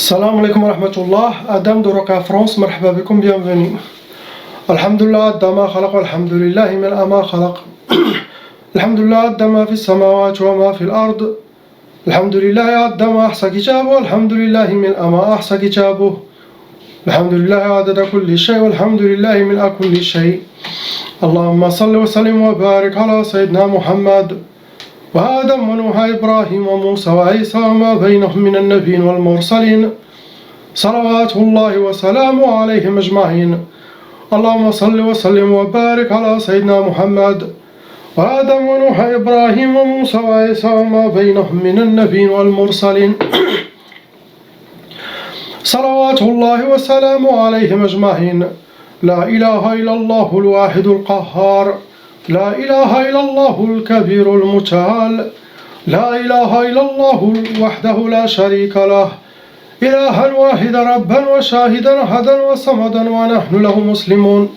Salam alaikum wa rahmatullah. Adam de Roca France, marhaba bikum, bienvenue. Alhamdulillah, Dama khalaq, alhamdulillahi min ama khalaq. Alhamdulillah, Dama fi samawat wa ma fi al-ard. Alhamdulillah, Dama ahsa kitabu, alhamdulillahi min ama ahsa kitabu. Alhamdulillah, adada kulli shay, alhamdulillahi min kulli shay. Allahumma salli wa sallim wa barik ala Sayyidina Muhammad. وآدم ونوح إبراهيم وموسى وعيسى وما بينهم من النبيين والمرسلين صلوات الله وسلامه عليهم أجمعين. اللهم صل وسلم وبارك على سيدنا محمد وآدم ونوح إبراهيم وموسى وعيسى وما بينهم من النبيين والمرسلين صلوات الله وسلامه عليهم أجمعين. لا إله إلا الله الواحد القهار، لا إله إلا الله الكبير المتعال، لا إله إلا الله وحده لا شريك له، إلها واحدا ربا وشاهدا أحدا وصمدا ونحن له مسلمون.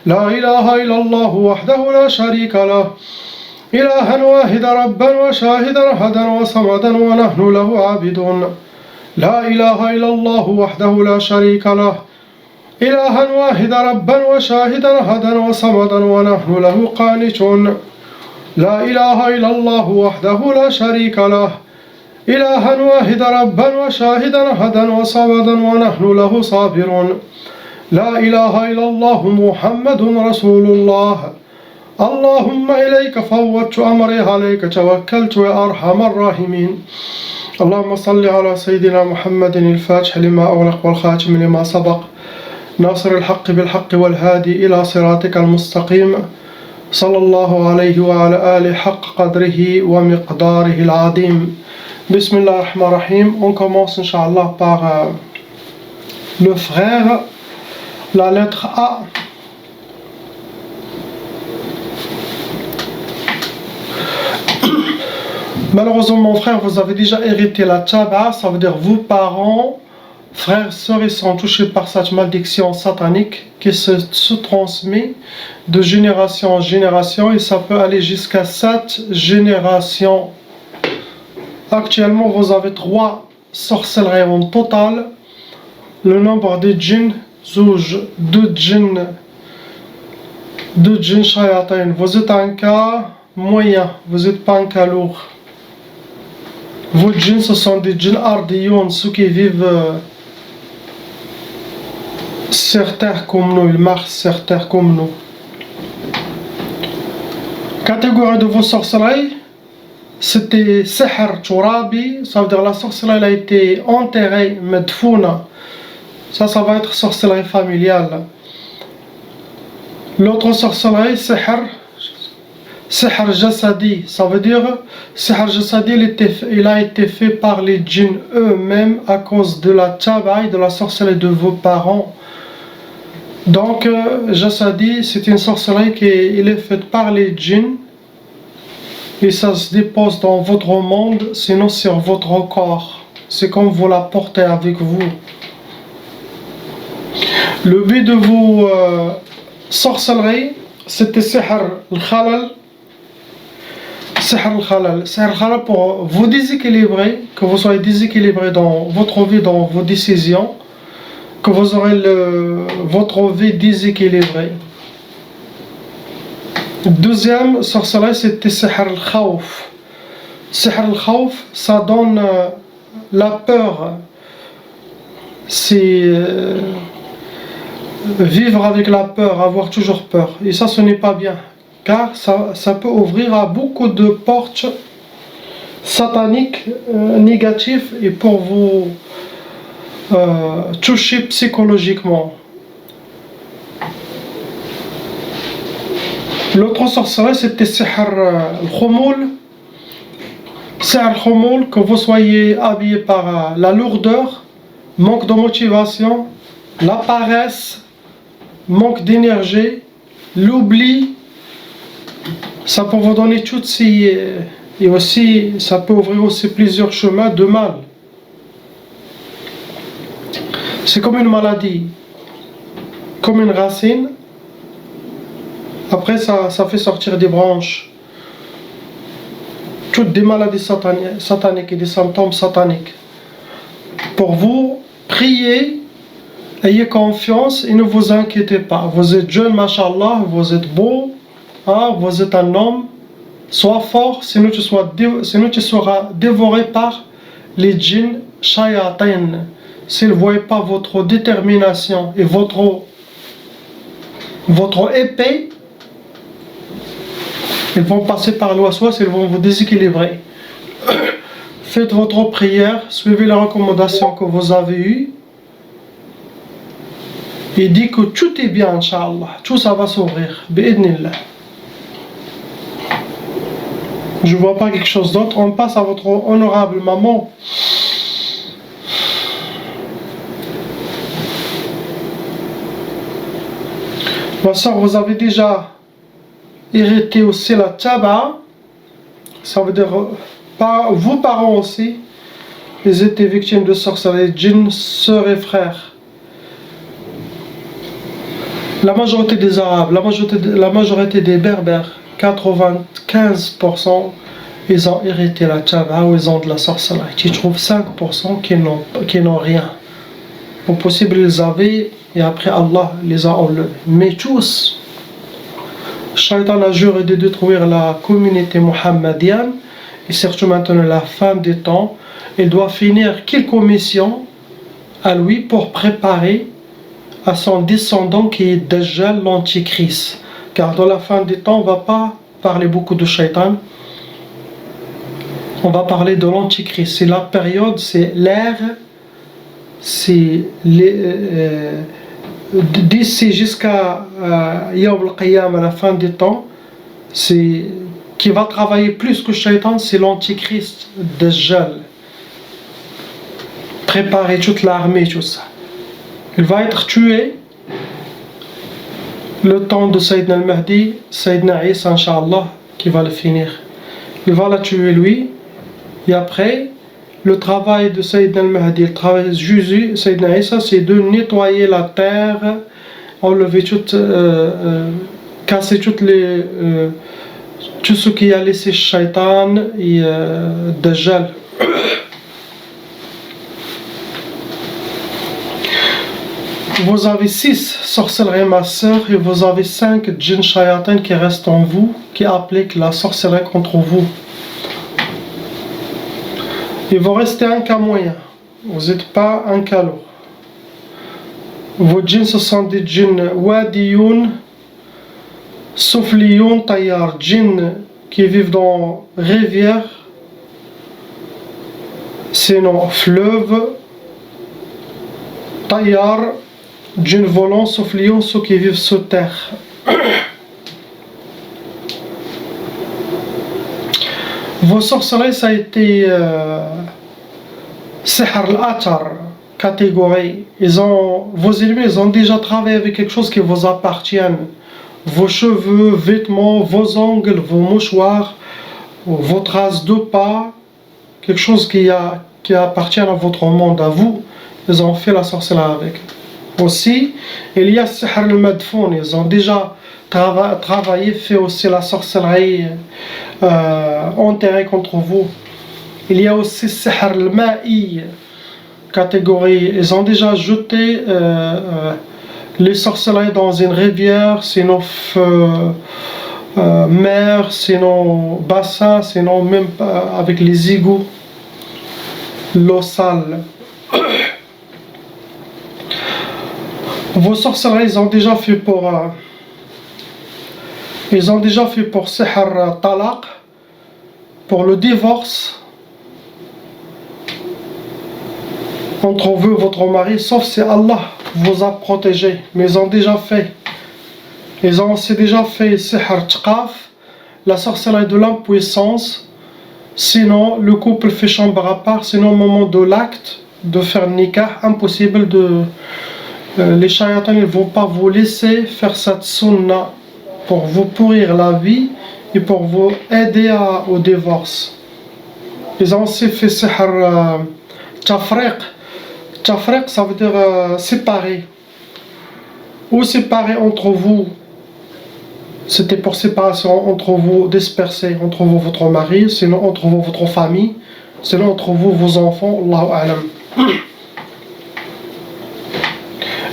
لا إله إلا الله وحده لا شريك له، إلها واحدا ربا وشاهدا أحدا وصمدا ونحن له عابدون. لا إله إلا الله وحده لا شريك له، إلها واحدا ربا وشاهدا أحدا وصمدا ونحن له قانتون. لا إله إلا الله وحده لا شريك له، إلها واحدا ربا وشاهدا أحدا وصمدا ونحن له صابرون. لا إله إلا الله محمد رسول الله. اللهم إليك فوضت أمري، عليك توكلت يا أرحم الراحمين. اللهم صل على سيدنا محمد الفاتح لما أغلق والخاتم لما سبق، ناصر الحق بالحق والهادي إلى صراطك المستقيم، صلى الله عليه وعلى آله حق قدره ومقداره العظيم. Bismillah ar-Rahman ar-Rahim. On commence Inch'Allah par le frère, la lettre A. Malheureusement mon frère, vous avez déjà hérité la taba, ça veut dire vos parents, frères, sœurs, ils sont touchés par cette malédiction satanique qui se transmet de génération en génération et ça peut aller jusqu'à 7 générations. Actuellement, vous avez 3 sorcelleries en total. Le nombre de djinns, zouj, 2 djinns shayatin. Vous êtes un cas moyen, vous n'êtes pas un cas lourd. Vos djinns, ce sont des djinns ardiyoun, ceux qui vivent sur terre comme nous, ils marchent sur terre comme nous. Catégorie de vos sorcelleries, c'était Sihr Turabi, ça veut dire la sorcellerie a été enterrée, medfouna. Ça va être sorcellerie familiale. L'autre sorcellerie, Sihr Jasadi, ça veut dire Sihr Jasadi, il a été fait par les djinns eux-mêmes à cause de la tabaï, de la sorcellerie de vos parents. Donc, Jasadi, c'est une sorcellerie qui est faite par les djinns et ça se dépose dans votre monde, sinon sur votre corps. C'est comme vous la portez avec vous. Le but de vos sorcelleries, c'était Sihr al-Khalal. Sihr al-Khalal. Sihr al-Khalal pour vous déséquilibrer, que vous soyez déséquilibré dans votre vie, dans vos décisions, que vous aurez votre vie déséquilibrée. Deuxième sorcellerie, c'était Sihr al-Khawf. Sihr al-Khawf, ça donne la peur. C'est vivre avec la peur, avoir toujours peur. Et ça, ce n'est pas bien. Car ça peut ouvrir à beaucoup de portes sataniques négatives et pour vous toucher psychologiquement. L'autre sorcellerie, c'était Sihr al-Khumoul. Sihr al-Khumoul, que vous soyez habillé par la lourdeur, manque de motivation, la paresse, manque d'énergie, l'oubli. Ça peut vous donner toutes ces... Et aussi, ça peut ouvrir aussi plusieurs chemins de mal. C'est comme une maladie, comme une racine. Après, ça fait sortir des branches. Toutes des maladies sataniques et des symptômes sataniques. Pour vous, priez, ayez confiance et ne vous inquiétez pas. Vous êtes jeune, mashallah, vous êtes beau, hein, vous êtes un homme. Sois fort, sinon tu seras dévoré par les djinns shayatin. S'ils ne voient pas votre détermination et votre épée, ils vont passer par l'ouaswas, ils vont vous déséquilibrer. Faites votre prière, suivez les recommandations que vous avez eues. Et dit que tout est bien, Inch'Allah. Tout ça va s'ouvrir. Bi'idnillah. Je ne vois pas quelque chose d'autre. On passe à votre honorable maman. Ma soeur, vous avez déjà hérité aussi la taba. Ça veut dire, vos parents aussi, ils étaient victimes de sorcellerie, djinns, sœurs et frères. La majorité des Arabes, la majorité des Berbères, 95%, ils ont hérité la taba ou ils ont de la sorcellerie. Tu trouves 5% qui n'ont rien. Au possible, ils avaient, et après Allah les a enlevés. Mais tous, Shaitan a juré de détruire la communauté muhammadienne, et surtout maintenant la fin des temps. Il doit finir quelques missions à lui pour préparer à son descendant qui est déjà l'antichrist. Car dans la fin des temps, on ne va pas parler beaucoup de Shaitan. On va parler de l'antichrist. C'est la période, c'est l'ère, c'est d'ici jusqu'à Yawm al-Qiyam, à la fin des temps, c'est qui va travailler plus que Shaitan, c'est l'antichrist Dajjal. Préparer toute l'armée, tout ça. Il va être tué le temps de Sayyidina al-Mahdi, Sayyidina Isa, Inch'Allah, qui va le finir. Il va la tuer lui, et après, le travail de Sayyidina al-Mahdi, le travail de Jésus, Sayyidina Isa, c'est de nettoyer la terre, enlever casser tout ce qui a laissé Shaitan et Dajjal. Vous avez 6 sorcelleries, ma sœur, et vous avez 5 djinns shayatin qui restent en vous, qui appliquent la sorcellerie contre vous. Il vous reste un cas moyen. Vous n'êtes pas un cas lourd. Vos djinns, ce sont des djinns wadiyoun, soufliyoun, tayyar, djinns qui vivent dans rivières, sinon fleuves, tayyar, djinns volants, soufliyoun, ceux qui vivent sous terre. Vos sorcelleries, ça a été Sihr al-Atar, catégorie. Vos ennemis, ils ont déjà travaillé avec quelque chose qui vous appartient. Vos cheveux, vêtements, vos ongles, vos mouchoirs, vos traces de pas, quelque chose qui appartient à votre monde, à vous. Ils ont fait la sorcellerie avec. Aussi, il y a Sihr al-Madfoun, ils ont déjà travaillé, fait aussi la sorcellerie enterrée contre vous. Il y a aussi Sihr al-Ma'i, catégorie, ils ont déjà jeté les sorcelleries dans une rivière, sinon mer, sinon bassin, sinon même avec les égouts, l'eau sale. Vos sorcelleries, ils ont déjà fait pour Sihr Talaq, pour le divorce entre vous et votre mari, sauf si Allah vous a protégé. Mais ils ont déjà fait. Ils ont aussi déjà fait Sihr Tqaf, la sorcellerie de l'impuissance. Sinon, le couple fait chambre à part. Sinon, au moment de l'acte, de faire nikah, impossible de... les shayatans ne vont pas vous laisser faire cette sunna pour vous pourrir la vie et pour vous aider au divorce. Ils ont aussi fait Sihr Tafriq. Tafriq, ça veut dire séparer. Ou séparer entre vous. C'était pour séparation entre vous, disperser entre vous votre mari, sinon entre vous votre famille, sinon entre vous vos enfants, Allahu A'lam.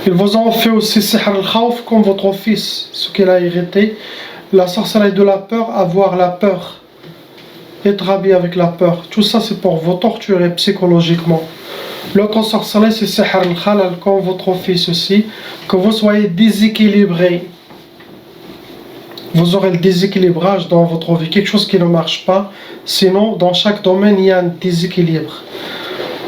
Ils vous ont fait aussi sihr al-khawf comme votre fils, ce qu'il a hérité. La sorcellerie de la peur, avoir la peur, être habillé avec la peur. Tout ça c'est pour vous torturer psychologiquement. L'autre sorcellerie c'est sihr al-khalal comme votre fils aussi, que vous soyez déséquilibré. Vous aurez le déséquilibrage dans votre vie, quelque chose qui ne marche pas. Sinon, dans chaque domaine, il y a un déséquilibre.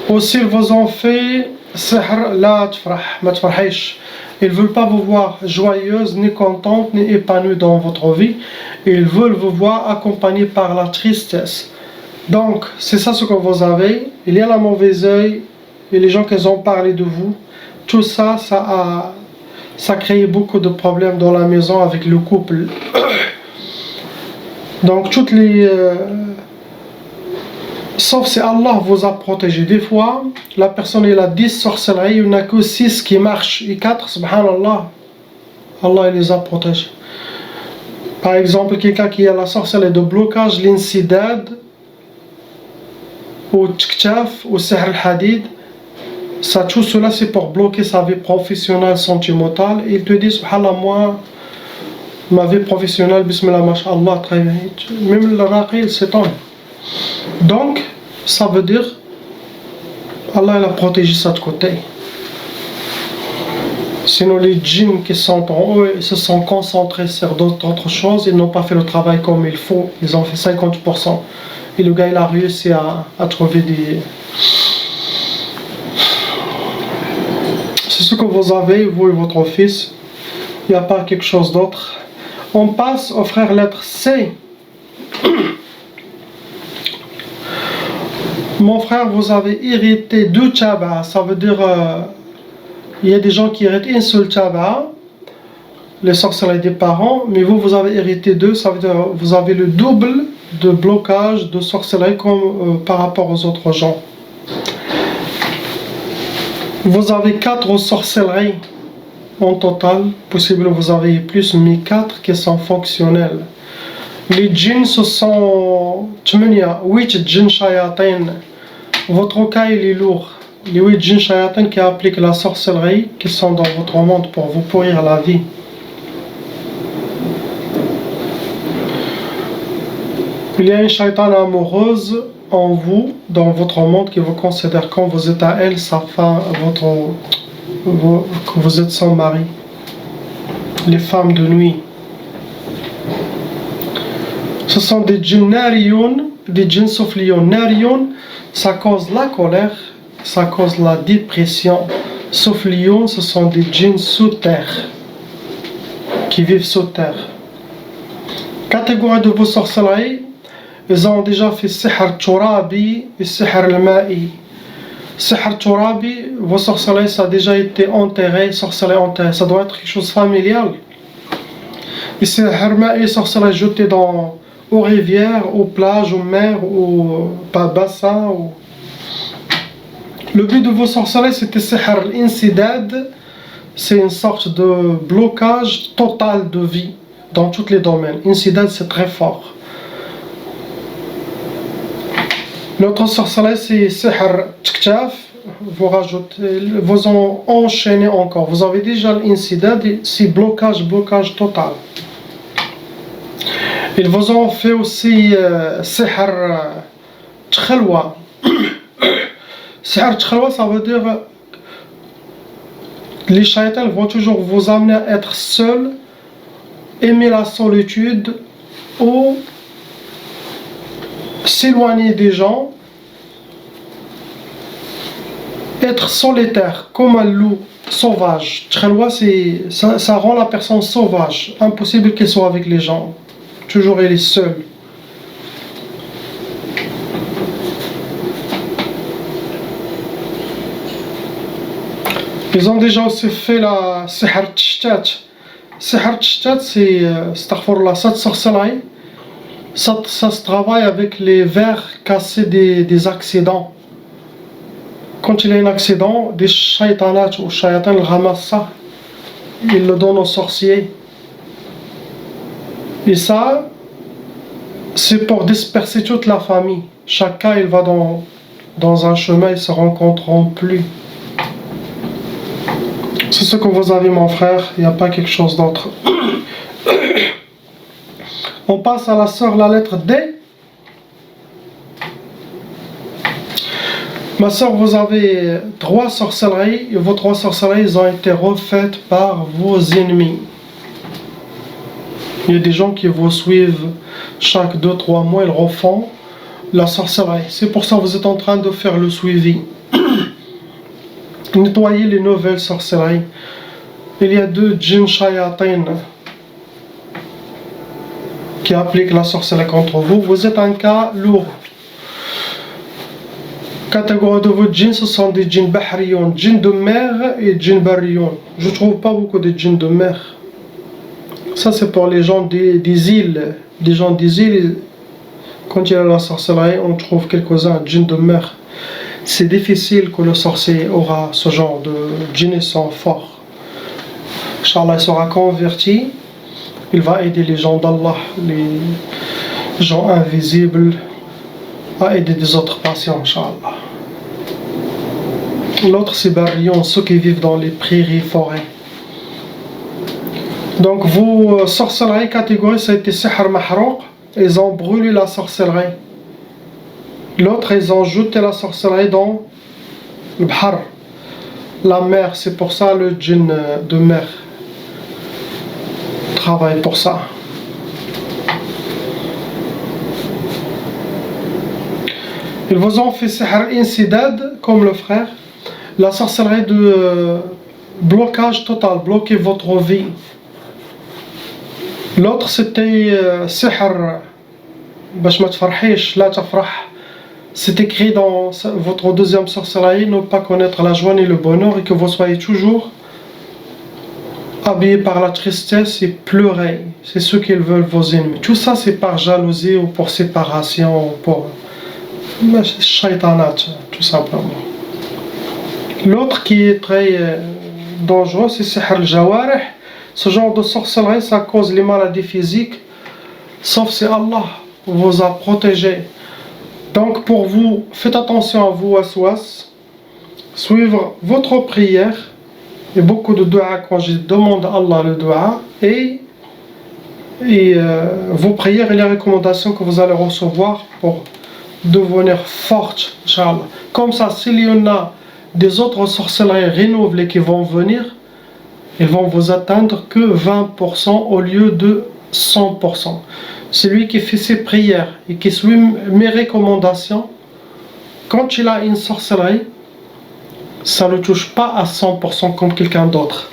Aussi, ils vous ont fait sihr la tfrah, ma tfrahish. Ils ne veulent pas vous voir joyeuse, ni contente, ni épanouie dans votre vie. Ils veulent vous voir accompagnée par la tristesse. Donc, c'est ça ce que vous avez. Il y a la mauvaise œil, et les gens qui ont parlé de vous. Tout ça, ça a créé beaucoup de problèmes dans la maison avec le couple. Donc toutes les... sauf si Allah vous a protégé. Des fois, la personne il a 10 sorcelleries, il n'y en a que 6 qui marchent. Et 4, subhanallah, Allah il les a protégés. Par exemple, quelqu'un qui a la sorcellerie de blocage, l'insidad, ou tktaf, ou sihr al-hadid, ça, tout cela c'est pour bloquer sa vie professionnelle, sentimentale. Et il te dit, subhanallah, moi, ma vie professionnelle, bismillah, mashallah, très bien. Même le raqi, il s'étonne. Donc, ça veut dire, Allah il a protégé ça de côté. Sinon, les djinns qui sont en eux, ils se sont concentrés sur d'autres choses, ils n'ont pas fait le travail comme il faut, ils ont fait 50%. Et le gars, il a réussi à trouver des... C'est ce que vous avez, vous et votre fils. Il n'y a pas quelque chose d'autre. On passe au frère lettre C. Mon frère, vous avez hérité 2 tchaba. Ça veut dire, il y a des gens qui héritent une seule tchaba, les sorcelleries des parents, mais vous avez hérité 2. Ça veut dire, vous avez le double de blocage de sorcellerie comme par rapport aux autres gens. Vous avez 4 sorcelleries en total, possible vous avez plus, mais 4 qui sont fonctionnelles. Les djinns, ce sont 8 djinns shayatin. Votre cas il est lourd. Les 8 djinns shayatin qui appliquent la sorcellerie, qui sont dans votre monde pour vous pourrir la vie. Il y a une shaytan amoureuse en vous, dans votre monde, qui vous considère quand vous êtes à elle, sa femme, que vous êtes son mari. Les femmes de nuit. Ce sont des djinns nariyoun, des djinns soufliyoun. Nariyoun, ça cause la colère, ça cause la dépression. Soufliyoun, ce sont des djinns sous terre, qui vivent sous terre. Catégorie de vos sorcelleries, ils ont déjà fait sihr turabi et sihr al-ma'i. Sihr turabi, vos sorcelleries, ça a déjà été enterré, sorcellerie enterrée, ça doit être quelque chose de familial. Et sihr al-ma'i, sorcellerie jetée aux rivières, aux plages, aux mers, aux bassins. Le but de vos sorcelleries, c'était sihr al-insidad, c'est une sorte de blocage total de vie dans tous les domaines. Insidad, c'est très fort. L'autre sorcellerie, c'est sihr tktaf. Vous rajoutez, vous en enchaînez encore. Vous avez déjà l'insidad, c'est blocage total. Ils vous ont fait aussi sihr tchelwa. Sihr tchelwa, ça veut dire les shaytans vont toujours vous amener à être seul, aimer la solitude ou s'éloigner des gens, être solitaire comme un loup sauvage. Tchelwa, ça rend la personne sauvage, impossible qu'elle soit avec les gens, toujours elle est seule. Ils ont déjà aussi fait la sihr tshtat. Sihr tshtat, c'est cette sorcellerie. Ça se travaille avec les verres cassés des accidents. Quand il y a un accident, des shaytanat ou shayatan ramassent ça. Ils le donnent aux sorciers. Et ça, c'est pour disperser toute la famille. Chacun il va dans un chemin, ils ne se rencontreront plus. C'est ce que vous avez, mon frère, il n'y a pas quelque chose d'autre. On passe à la sœur, la lettre D. Ma sœur, vous avez 3 sorcelleries, et vos 3 sorcelleries ont été refaites par vos ennemis. Il y a des gens qui vous suivent chaque 2-3 mois, ils refont la sorcellerie. C'est pour ça que vous êtes en train de faire le suivi. Nettoyez les nouvelles sorcelleries. Il y a 2 djinns shayatin qui appliquent la sorcellerie contre vous. Vous êtes un cas lourd. Catégorie de vos djinns, ce sont des djinns bahriyon, djinns de mer et djinns barriyon. Je ne trouve pas beaucoup de djinns de mer. Ça c'est pour les gens des îles. Les gens des îles, quand il y a la sorcellerie, on trouve quelques-uns djinns de mer. C'est difficile que le sorcier aura ce genre de djinns, ils sont forts. Inch'Allah, il sera converti. Il va aider les gens d'Allah, les gens invisibles, à aider des autres patients, Inch'Allah. L'autre, c'est Barrion, ceux qui vivent dans les prairies, forêts. Donc, vos sorcelleries catégorie, ça a été Sihr Mahrouq. Ils ont brûlé la sorcellerie. L'autre, ils ont jeté la sorcellerie dans le Bahar, la mer. C'est pour ça le djinn de mer travaille pour ça. Ils vous ont fait Sihr Insidad, comme le frère. La sorcellerie de blocage total, bloquer votre vie. L'autre c'était Sihr باش ما تفرحيش لا تفرح. C'est écrit dans votre deuxième sorcellerie, ne pas connaître la joie ni le bonheur et que vous soyez toujours habillé par la tristesse et pleurer. C'est ce qu'ils veulent vos ennemis. Tout ça c'est par jalousie ou pour séparation ou pour shaitanat, tout simplement. L'autre qui est très dangereux, c'est Sihr al-Jawarih. Ce genre de sorcellerie, ça cause les maladies physiques, sauf si Allah vous a protégé. Donc pour vous, faites attention à vous, waswas, suivre votre prière, et beaucoup de dua quand je demande à Allah le dua, et vos prières et les recommandations que vous allez recevoir pour devenir forte, Inch'Allah. Comme ça, s'il y en a des autres sorcelleries renouvelées qui vont venir, ils vont vous atteindre que 20% au lieu de 100%. Celui qui fait ses prières et qui suit mes recommandations, quand il a une sorcellerie, ça ne le touche pas à 100% comme quelqu'un d'autre.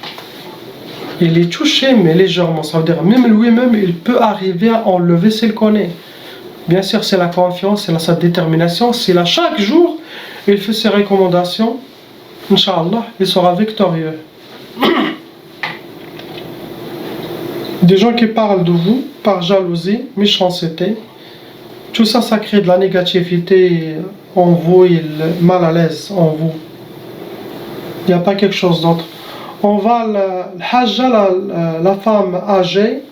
Il est touché, mais légèrement. Ça veut dire même lui-même, il peut arriver à enlever s'il connaît. Bien sûr, c'est la confiance, c'est sa détermination. C'est là chaque jour, il fait ses recommandations. Inch'Allah, il sera victorieux. Des gens qui parlent de vous par jalousie, méchanceté, tout ça, ça crée de la négativité en vous et le mal à l'aise en vous. Il n'y a pas quelque chose d'autre. On va le hajja, la femme âgée,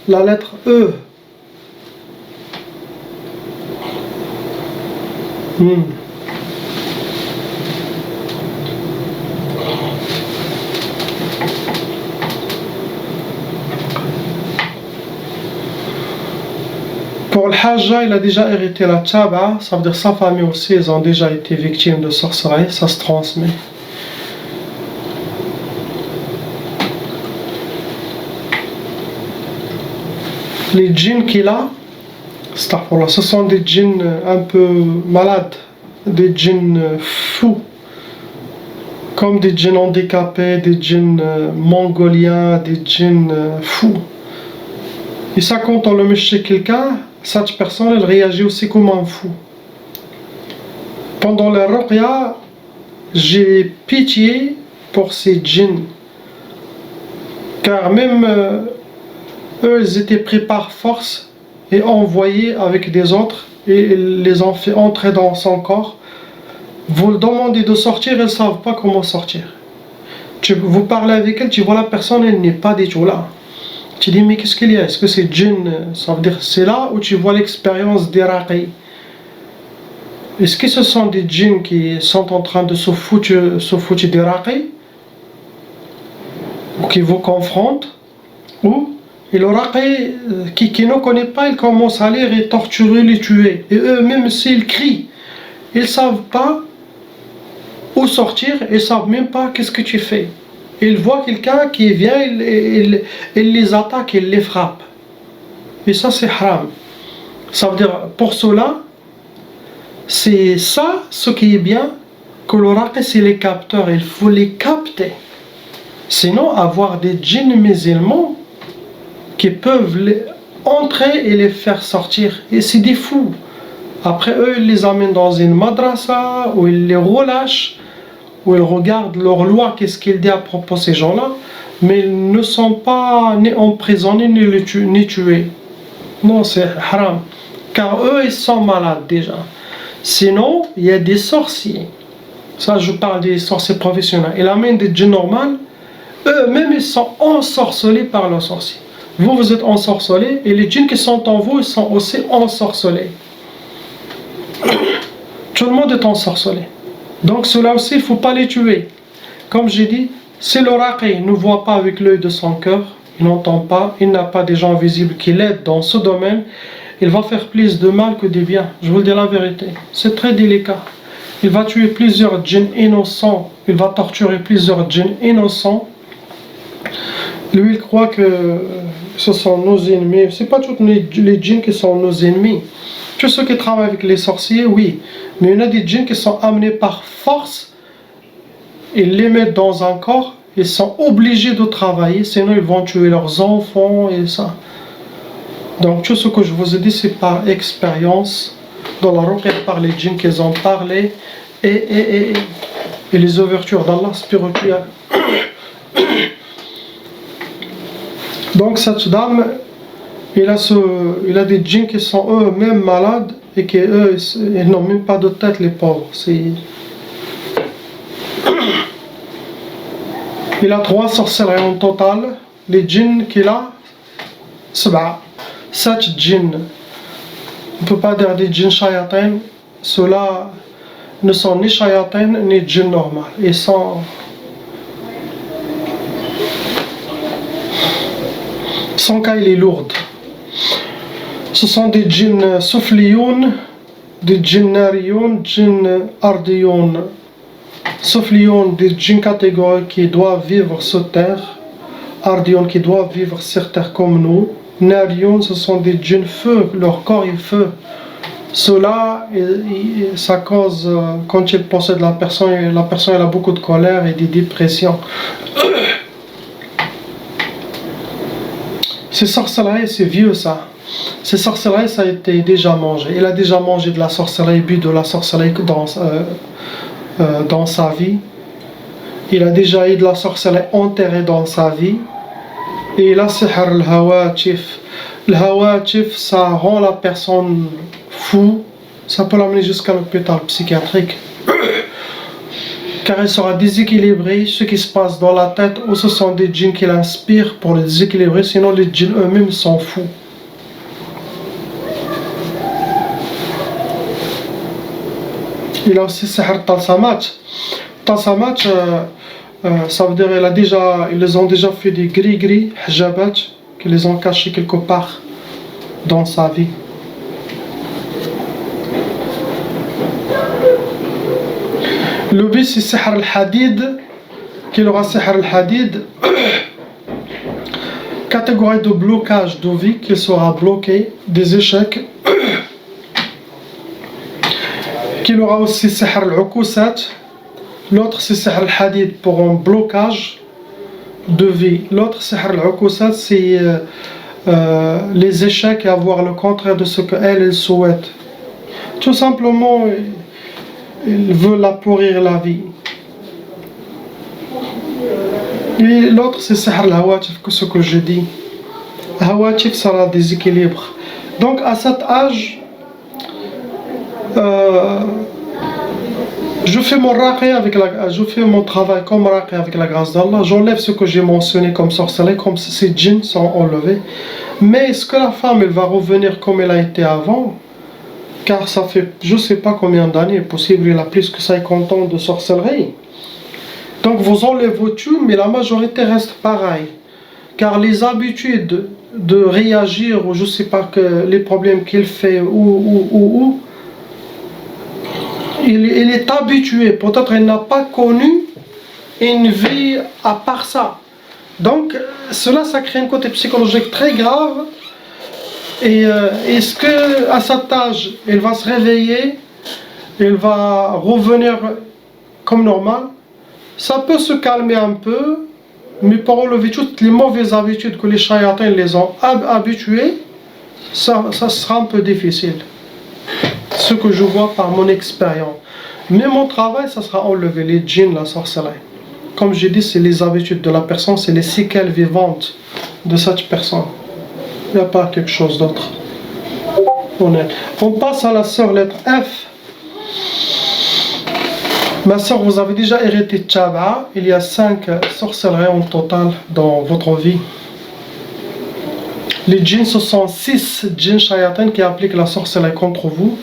la lettre E. Pour le hajja, il a déjà hérité la taba, ça veut dire sa famille aussi, ils ont déjà été victimes de sorcellerie, ça se transmet. Les djinns qu'il a, ce sont des djinns un peu malades, des djinns fous, comme des djinns handicapés, des djinns mongoliens, des djinns fous. Et ça, quand on le met chez quelqu'un, cette personne, elle réagit aussi comme un fou. Pendant la ruqya, j'ai pitié pour ces djinns, car même eux, ils étaient pris par force et envoyés avec des autres, et ils les ont fait entrer dans son corps. Vous leur demandez de sortir, ils ne savent pas comment sortir. Vous parlez avec elle, tu vois la personne, elle n'est pas du tout là. Tu dis, mais qu'est-ce qu'il y a? Est-ce que c'est djinn? Ça veut dire, c'est là où tu vois l'expérience des raqi. Est-ce que ce sont des djinns qui sont en train de se foutre des raqi? ou qui vous confronte, ou et le raqi qui ne connaît pas, il commence à les torturer, les tuer. Et eux-mêmes, s'ils crient, ils ne savent pas où sortir, ils ne savent même pas qu'est-ce que tu fais. Ils voient quelqu'un qui vient, il les attaque, il les frappe. Et ça, c'est haram. Ça veut dire, pour cela, c'est ça ce qui est bien, que le raqi, c'est les capteurs, il faut les capter. Sinon, avoir des djinns musulmans qui peuvent entrer et les faire sortir. Et c'est des fous. Après eux, ils les amènent dans une madrasa, où ils les relâchent, où ils regardent leur loi, qu'est-ce qu'il dit à propos de ces gens-là, mais ils ne sont pas ni emprisonnés, ni tués. Non, c'est haram. Car eux, ils sont malades déjà. Sinon, il y a des sorciers. Ça, je parle des sorciers professionnels. Ils amènent des djinns normaux. Eux-mêmes, ils sont ensorcelés par le sorcier. Vous êtes ensorcelés, et les djinns qui sont en vous, ils sont aussi ensorcelés. Tout le monde est ensorcelé. Donc cela aussi, il ne faut pas les tuer. Comme j'ai dit, si le raqi ne voit pas avec l'œil de son cœur, il n'entend pas, il n'a pas des gens visibles qui l'aident dans ce domaine, il va faire plus de mal que de bien. Je vous le dis la vérité. C'est très délicat. Il va tuer plusieurs djinns innocents. Il va torturer plusieurs djinns innocents. Lui, il croit que ce sont nos ennemis. Ce n'est pas tous les djinns qui sont nos ennemis. Tous ceux qui travaillent avec les sorciers, oui. Mais il y en a des djinns qui sont amenés par force. Ils les mettent dans un corps. Ils sont obligés de travailler. Sinon, ils vont tuer leurs enfants et ça. Donc, tout ce que je vous ai dit, c'est par expérience. Dans la ruqya, par les djinns qu'ils ont parlé. Et les ouvertures d'Allah spirituelles. Donc cette dame, il a des djinns qui sont eux-mêmes malades et qui eux, ils n'ont même pas de tête, les pauvres. Il a 3 sorcelleries en total. Les djinns qu'il a, 7 djinns. On ne peut pas dire des djinns shayatin. Ceux-là ne sont ni shayatin ni djinns normaux. Ils sont... Son cas, il est lourd. Ce sont des djinns soufliyoun, des djinns nariyoun, djinns ardiyoun. Soufliyoun, des djinns catégoriques qui doivent vivre sur terre. Ardiyoun, qui doivent vivre sur terre comme nous. Nariyoun, ce sont des djinns feu, leur corps est feu. Cela, ça cause, quand ils possèdent la personne elle a beaucoup de colère et des dépressions. Ces sorcelleries, c'est vieux ça. Ces sorcelleries, ça a été déjà mangé. Il a déjà mangé de la sorcellerie, bu de la sorcellerie dans sa vie. Il a déjà eu de la sorcellerie enterrée dans sa vie. Et il a sihr al-hawatif. Le hawatif, ça rend la personne fou. Ça peut l'amener jusqu'à l'hôpital psychiatrique. Car il sera déséquilibré, ce qui se passe dans la tête, ou ce sont des djinns qui l'inspirent pour le déséquilibrer, sinon les djinns eux-mêmes sont fous. Il a aussi sihr talsamat. Talsamat, ça veut dire ils les ont déjà fait des gris-gris, hijabat, qui les ont cachés quelque part dans sa vie. Le but, c'est sihr al-hadid, qu'il aura sihr al-hadid, catégorie de blocage de vie, qu'il sera bloqué, des échecs, qu'il aura aussi sihr al-ukusat, l'autre c'est sihr al-hadid pour un blocage de vie, l'autre sihr al-ukusat c'est les échecs et avoir le contraire de ce qu'elle souhaite. Tout simplement, il veut la pourrir la vie. Et l'autre c'est sihr al-hawatif, ce que je dis. Hawatif sera déséquilibre. Donc à cet âge, je fais mon travail comme raqi avec la grâce d'Allah. J'enlève ce que j'ai mentionné comme sorcellerie, comme ces djinns sont enlevés. Mais est-ce que la femme elle va revenir comme elle a été avant? Car ça fait je ne sais pas combien d'années, possible il a plus que 50 ans de sorcellerie. Donc vous enlevez tout, mais la majorité reste pareille. Car les habitudes de réagir, ou je ne sais pas que les problèmes qu'il fait, il est habitué. Peut-être il n'a pas connu une vie à part ça. Donc cela, ça crée un côté psychologique très grave. Et est-ce qu'à cet âge, il va se réveiller, il va revenir comme normal? Ça peut se calmer un peu, mais pour enlever toutes les mauvaises habitudes que les chayatins les ont habitués, ça sera un peu difficile. Ce que je vois par mon expérience. Mais mon travail, ça sera enlever les djinns, la sorcellerie. Comme j'ai dit, c'est les habitudes de la personne, c'est les séquelles vivantes de cette personne. Il n'y a pas quelque chose d'autre. On passe à la sœur lettre F. Ma sœur, vous avez déjà hérité de Tchaba'a. Il y a 5 sorcelleries en total dans votre vie. Les djinns, ce sont 6 djinns shayatins qui appliquent la sorcellerie contre vous.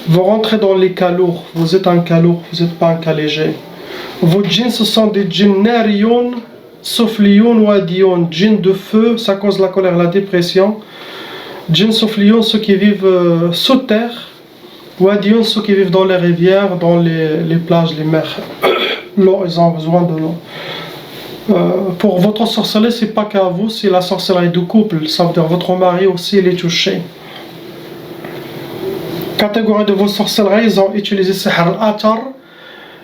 Vous rentrez dans les cas lourds. Vous êtes un cas lourd, vous n'êtes pas un cas léger. Vos djinns, ce sont des djinns nariyoun, sufliyoun ou adiyoun. Djinns de feu, ça cause la colère, la dépression. Djinns sufliyoun, ceux qui vivent sous terre. Ou adiyoun, ceux qui vivent dans les rivières, dans les plages, les mers. L'eau, ils ont besoin de l'eau. Pour votre sorcellerie, c'est pas qu'à vous, c'est la sorcellerie du couple. Ça veut dire votre mari aussi, il est touché. Catégorie de vos sorcelleries, ils ont utilisé Sihr al-Atar.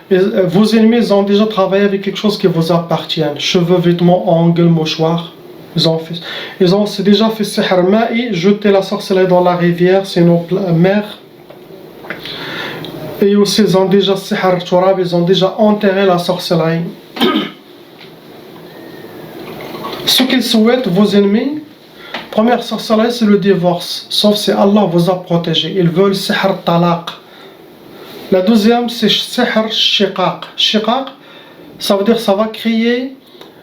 Vos ennemis, ils ont déjà travaillé avec quelque chose qui vous appartient. Cheveux, vêtements, ongles, mouchoirs. Ils ont déjà fait Sihr Ma'i, jeter la sorcellerie dans la rivière, c'est nos mers. Et aussi, ils ont déjà Sihr Turab, ils ont déjà enterré la sorcellerie. Ce qu'ils souhaitent, vos ennemis, première sorcellerie, c'est le divorce. Sauf si Allah vous a protégé. Ils veulent Sihr Talaq. La deuxième, c'est Sihr Shiqaq. Shiqaq, ça veut dire ça va créer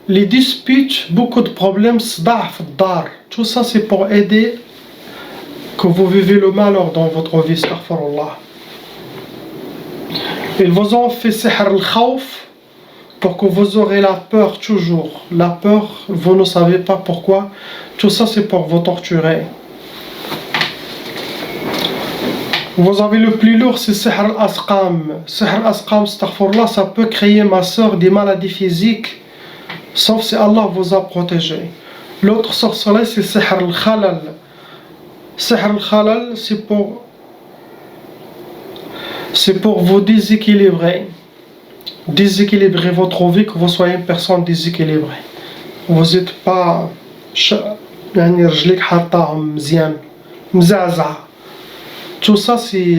les disputes, beaucoup de problèmes, Sda'f Dar. Tout ça, c'est pour aider que vous vivez le malheur dans votre vie, astaghfirullah. Ils vous ont fait Sihr al-Khawf pour que vous aurez la peur toujours. La peur, vous ne savez pas pourquoi. Tout ça, c'est pour vous torturer. Vous avez le plus lourd, c'est Sihr al-Asqam. Sihr al-Asqam, astaghfirullah, ça peut créer, ma soeur, des maladies physiques, sauf si Allah vous a protégé. L'autre sorcellerie, c'est Sihr al-Khalal. Sihr al-Khalal, c'est pour vous déséquilibrer. Déséquilibrer votre vie, que vous soyez une personne déséquilibrée. Vous n'êtes pas tout ça, c'est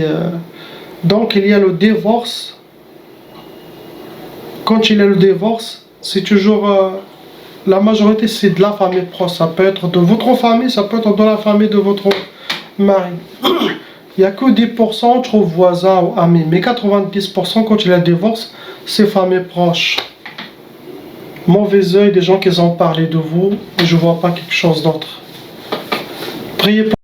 donc il y a le divorce. Quand il y a le divorce, c'est toujours la majorité, c'est de la famille proche. Ça peut être de votre famille, ça peut être de la famille de votre mari. Il n'y a que 10% entre voisins ou amis, mais 90% quand il y a le divorce, c'est famille proche. Mauvais œil des gens qui ont parlé de vous, et je ne vois pas quelque chose d'autre. Priez pour